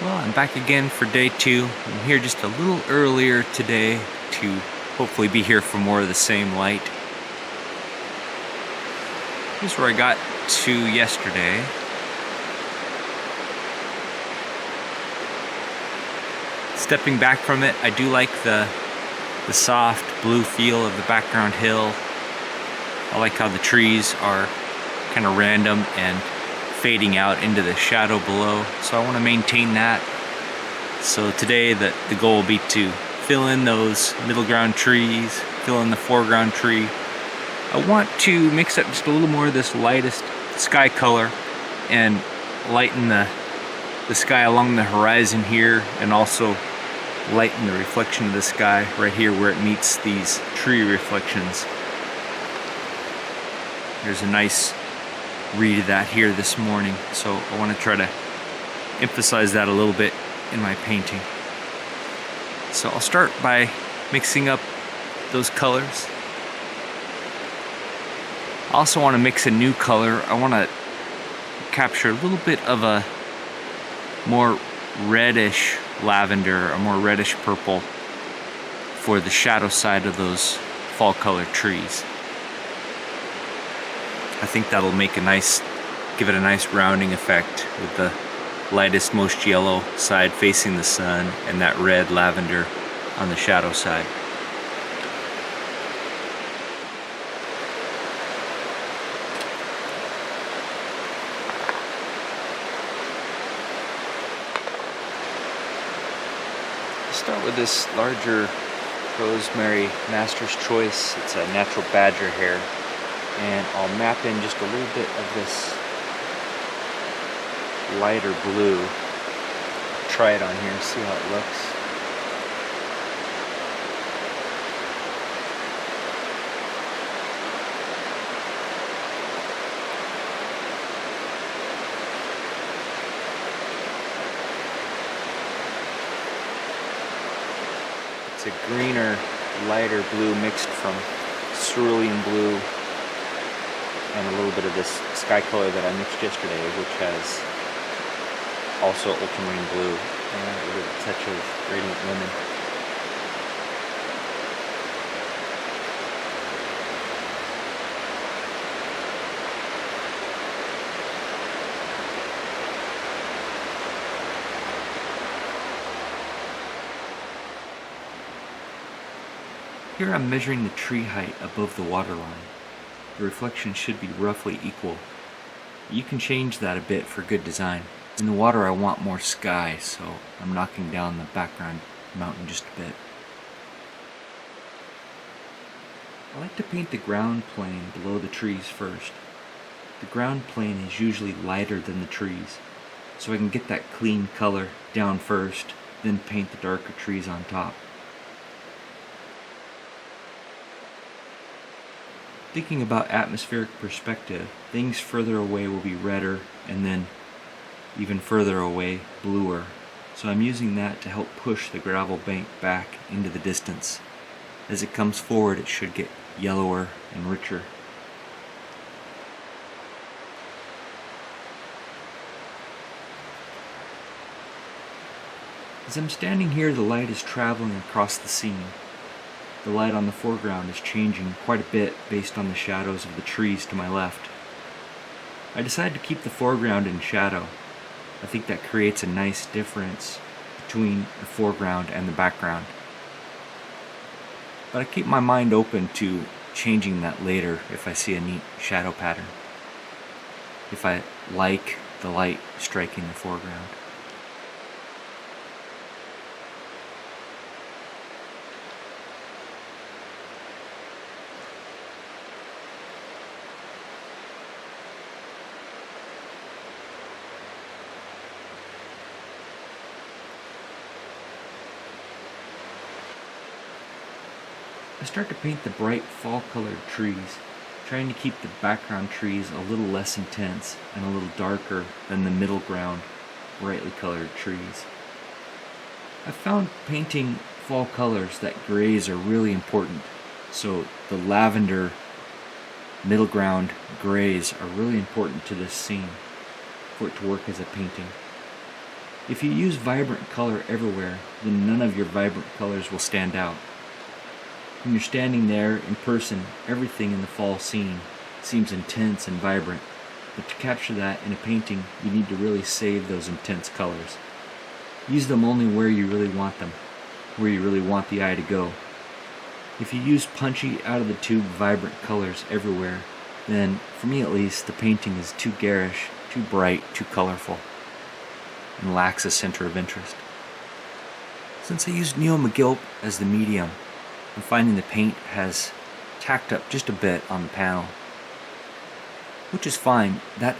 Well, I'm back again for day 2. I'm here just a little earlier today to hopefully be here for more of the same light. Here's where I got to yesterday. Stepping back from it, I do like the soft blue feel of the background hill. I like how the trees are kind of random and fading out into the shadow below, so I want to maintain that. So today the goal will be to fill in those middle ground trees, fill in the foreground tree. I want to mix up just a little more of this lightest sky color and lighten the sky along the horizon here, and also lighten the reflection of the sky right here where it meets these tree reflections. There's a nice read of that here this morning, so I want to try to emphasize that a little bit in my painting. So I'll start by mixing up those colors. I also want to mix a new color. I want to capture a little bit of a more reddish lavender, a more reddish purple for the shadow side of those fall colored trees. I think that'll make give it a nice rounding effect with the lightest, most yellow side facing the sun and that red lavender on the shadow side. I'll start with this larger Rosemary Master's Choice. It's a natural badger hair. And I'll map in just a little bit of this lighter blue. Try it on here and see how it looks. It's a greener, lighter blue mixed from cerulean blue and a little bit of this sky color that I mixed yesterday, which has also ultramarine blue and a little touch of radiant lemon. Here I'm measuring the tree height above the water line. The reflection should be roughly equal. You can change that a bit for good design. In the water I want more sky, so I'm knocking down the background mountain just a bit. I like to paint the ground plane below the trees first. The ground plane is usually lighter than the trees, so I can get that clean color down first, then paint the darker trees on top. Thinking about atmospheric perspective, things further away will be redder, and then even further away, bluer. So I'm using that to help push the gravel bank back into the distance. As it comes forward, it should get yellower and richer. As I'm standing here, the light is traveling across the scene. The light on the foreground is changing quite a bit based on the shadows of the trees to my left. I decided to keep the foreground in shadow. I think that creates a nice difference between the foreground and the background. But I keep my mind open to changing that later if I see a neat shadow pattern. If I like the light striking the foreground. I start to paint the bright fall-colored trees, trying to keep the background trees a little less intense and a little darker than the middle ground, brightly colored trees. I found painting fall colors that grays are really important, so the lavender, middle ground grays are really important to this scene for it to work as a painting. If you use vibrant color everywhere, then none of your vibrant colors will stand out. When you're standing there in person, everything in the fall scene seems intense and vibrant, but to capture that in a painting, you need to really save those intense colors. Use them only where you really want them, where you really want the eye to go. If you use punchy, out-of-the-tube, vibrant colors everywhere, then, for me at least, the painting is too garish, too bright, too colorful, and lacks a center of interest. Since I used Neil McGilp as the medium, I'm finding the paint has tacked up just a bit on the panel, which is fine. That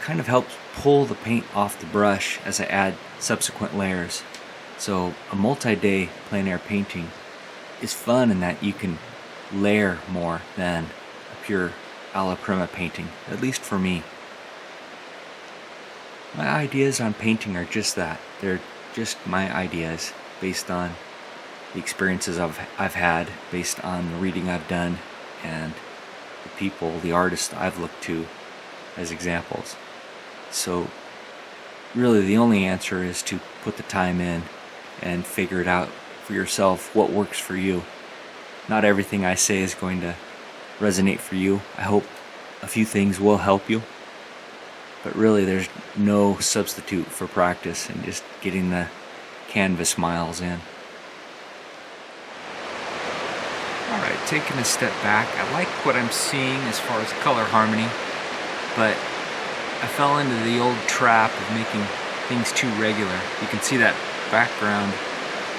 kind of helps pull the paint off the brush as I add subsequent layers. So a multi-day plein air painting is fun in that you can layer more than a pure alla prima painting, at least for me. My ideas on painting are just that. They're just my ideas based on the experiences I've had, based on the reading I've done, and the people, the artists I've looked to as examples. So really the only answer is to put the time in and figure it out for yourself, what works for you. Not everything I say is going to resonate for you. I hope a few things will help you, but really there's no substitute for practice and just getting the canvas miles in. Alright, taking a step back, I like what I'm seeing as far as color harmony, but I fell into the old trap of making things too regular. You can see that background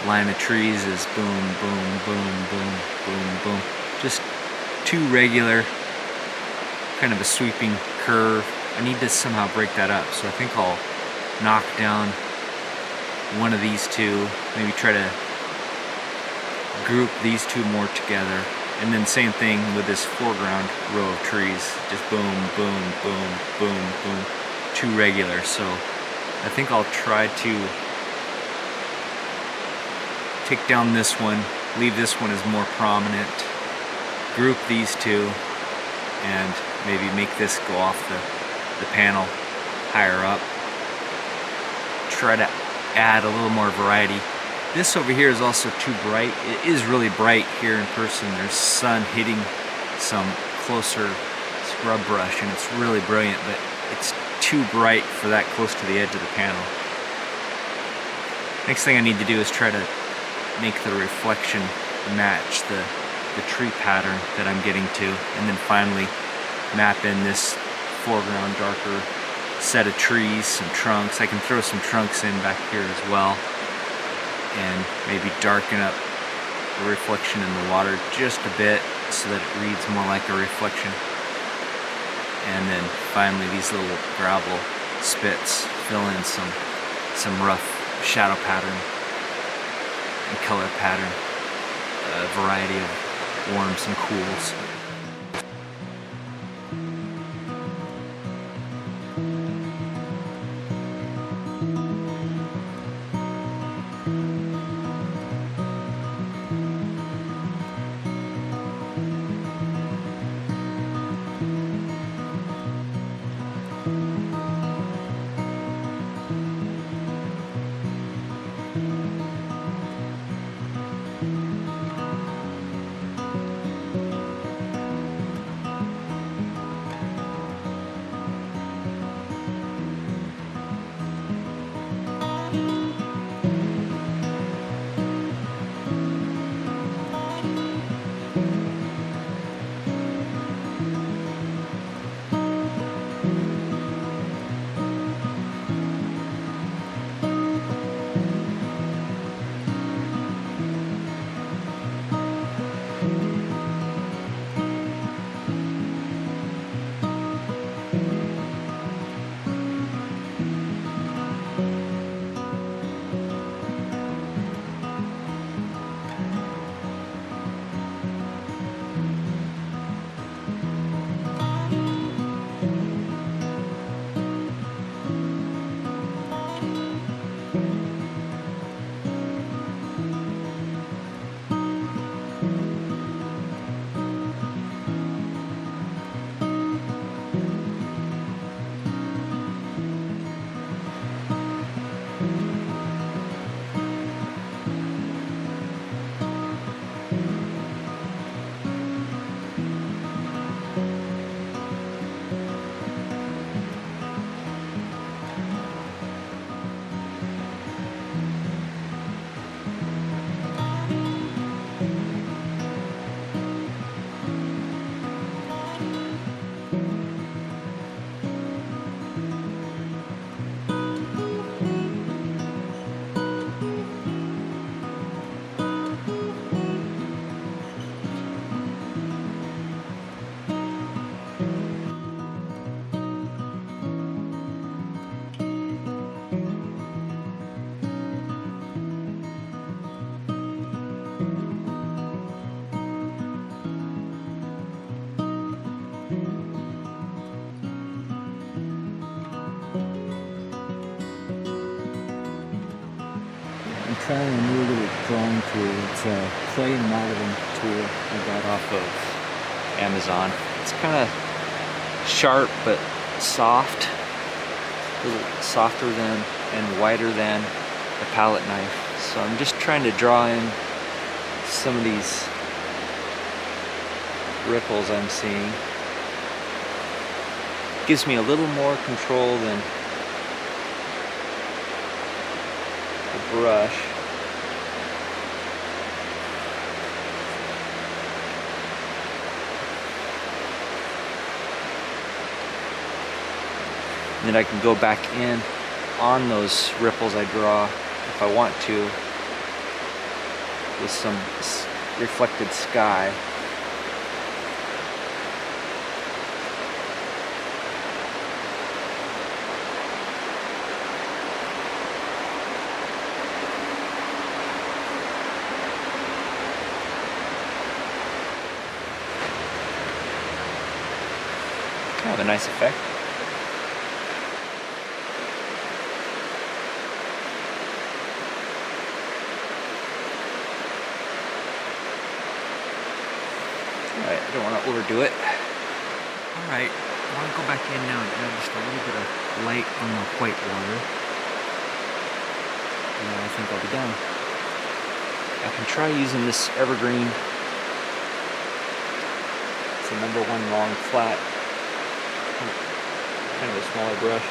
line of trees is boom, boom, boom, boom, boom, boom. Just too regular, kind of a sweeping curve. I need to somehow break that up, so I think I'll knock down one of these two, maybe try to group these two more together, and then same thing with this foreground row of trees, just boom, boom, boom, boom, boom, too regular. So I think I'll try to take down this one, leave this one as more prominent, group these two, and maybe make this go off the panel higher up. Try to add a little more variety. This over here is also too bright. It is really bright here in person. There's sun hitting some closer scrub brush and it's really brilliant, but it's too bright for that close to the edge of the panel. Next thing I need to do is try to make the reflection match the tree pattern that I'm getting to, and then finally map in this foreground darker set of trees, some trunks. I can throw some trunks in back here as well, and maybe darken up the reflection in the water just a bit so that it reads more like a reflection. And then finally these little gravel spits fill in some rough shadow pattern and color pattern, a variety of warms and cools. trying a new little drawing tool. It's a clay modeling tool I got off of Amazon. It's kind of sharp but soft, a little softer than and wider than a palette knife. So I'm just trying to draw in some of these ripples I'm seeing. Gives me a little more control than the brush. And then I can go back in on those ripples I draw if I want to with some reflected sky. Kind of a nice effect. Alright, I don't want to overdo it. Alright, I want to go back in now and add just a little bit of light on the white water. And then I think I'll be done. I can try using this Evergreen. It's a number 1 long flat. Kind of a smaller brush.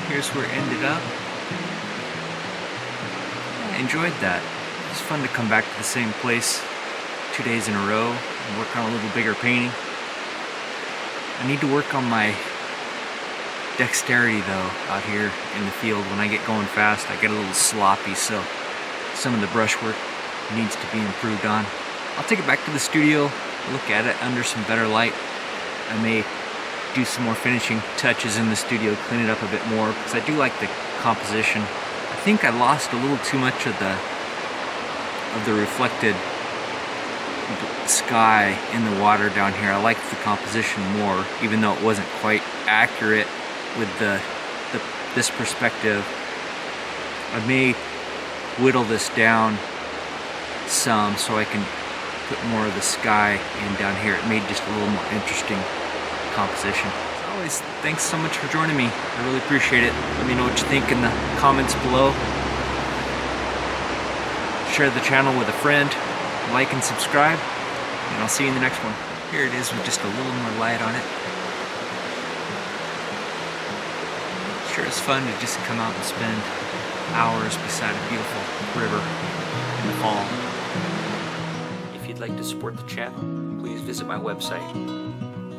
Here's where it ended up. I enjoyed that. It was fun to come back to the same place 2 days in a row and work on a little bigger painting. I need to work on my dexterity though out here in the field. When I get going fast, I get a little sloppy, so some of the brushwork needs to be improved on. I'll take it back to the studio, look at it under some better light. I may do some more finishing touches in the studio, clean it up a bit more, because I do like the composition. I think I lost a little too much of the reflected sky in the water down here. I liked the composition more, even though it wasn't quite accurate with this perspective. I may whittle this down some so I can put more of the sky in down here. It made just a little more interesting composition. As always, thanks so much for joining me. I really appreciate it. Let me know what you think in the comments below. Share the channel with a friend, like and subscribe, and I'll see you in the next one. Here it is with just a little more light on it. Sure is fun to just come out and spend hours beside a beautiful river in the fall. If you'd like to support the channel, please visit my website.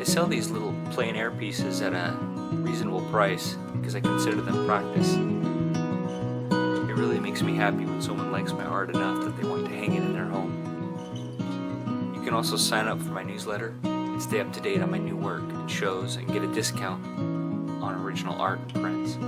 I sell these little plein air pieces at a reasonable price because I consider them practice. It really makes me happy when someone likes my art enough that they want to hang it in their home. You can also sign up for my newsletter and stay up to date on my new work and shows and get a discount on original art and prints.